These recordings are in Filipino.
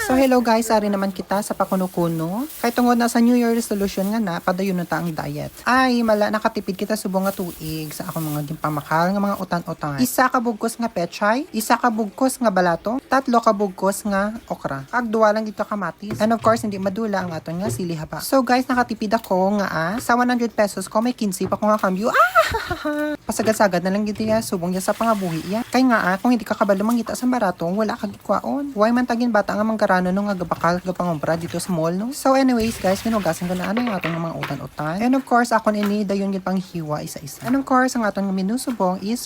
So hello guys, ari naman kita sa pakuno-kuno. Kay tungod na sa New Year resolution nga na, padayon na ta ang diet. Ay, mala nakatipid kita subong nga tuig sa akong mga gimpamakal nga mga utan-utan. Isa ka bugkos nga pechay, isa ka bugkos nga balato, tatlo ka bugkos nga okra. Kag duwa lang dito kamatis. And of course, hindi madula ang aton nga sili haba. So guys, nakatipid ako nga sa 100 pesos ko may 15 pa ko nga cambio. Pasagad-sagad na lang gito ya, subong ya sa pangabuhi ya. Kay nga kung hindi ka kabalo mangita sa barato, wala ka gikwaon. Why man tagin bata nga manggarano nung nga gabakal gapangompra dito sa mall no. So anyways guys, hinugasan ko na ano yung atong mga utan-utan. And of course, ako ni dayon gid pang hiwa isa-isa. And of course, ang atong menu subong is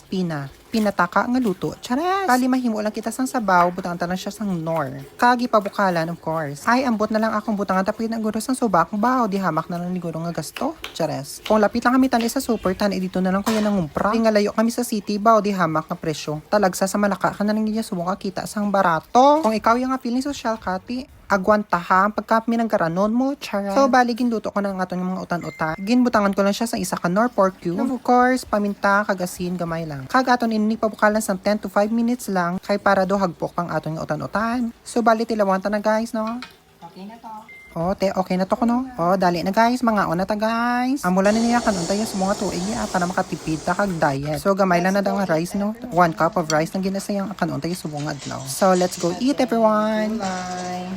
pinataka nga luto. Charas! Kali mahimo lang kita sang sabaw, butangan ta lang siya sang nor. Kagi pabukalan, of course. Ay, ambot na lang akong butangan tapit na guro sang subak. Baw, di hamak na lang ni guro nga gasto. Charas! Kung lapit lang kami tani sa super, tani dito na lang kuya nang umpra. Di nga layo kami sa city, baw, di hamak na presyo. Talagsa sa Malaka ka na lang niya subong kita sang barato. Kung ikaw yung nga feeling social kati, agwanta ha, pagka minangkaranon mo, chara. So, bali, ginluto ko na nga itong mga utan-utan. Ginbutangan ko lang siya sa isa ka nor pork cube. Of course, paminta, kagasin, gamay lang. Kag aton ini pabukalan sa 10 to 5 minutes lang, kay para do hagpok pang aton nga utan-utan. So, bali, tilawan ta na guys, no? Okay na to. Oh, okay na to ko, no? Oh, dali na guys, mga na ta guys. Amulan na niya kanon tayo sa mga tuig ya, para makatipid ta kag diet. So, gamay lang na daw nga rice, no? 1 cup of rice na ginasayang kanon tayo subong adlaw. So, let's go eat everyone. Bye.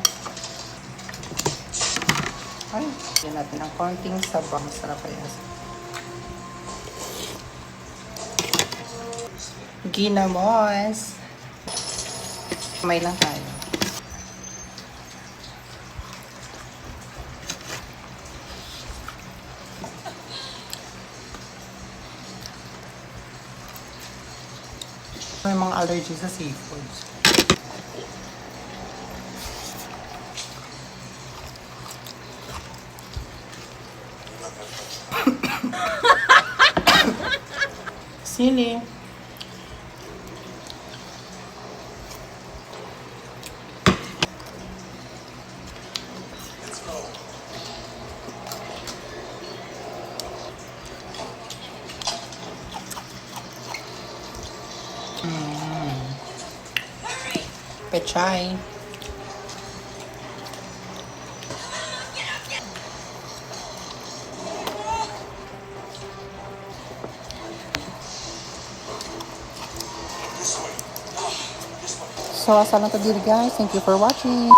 Ay, yan natin ang konting sabang. Masarap pa yan. Ginamos. May lang tayo. May mga allergy sa seafoods. Sili. Pechay. So, asa lang to diri guys. Thank you for watching.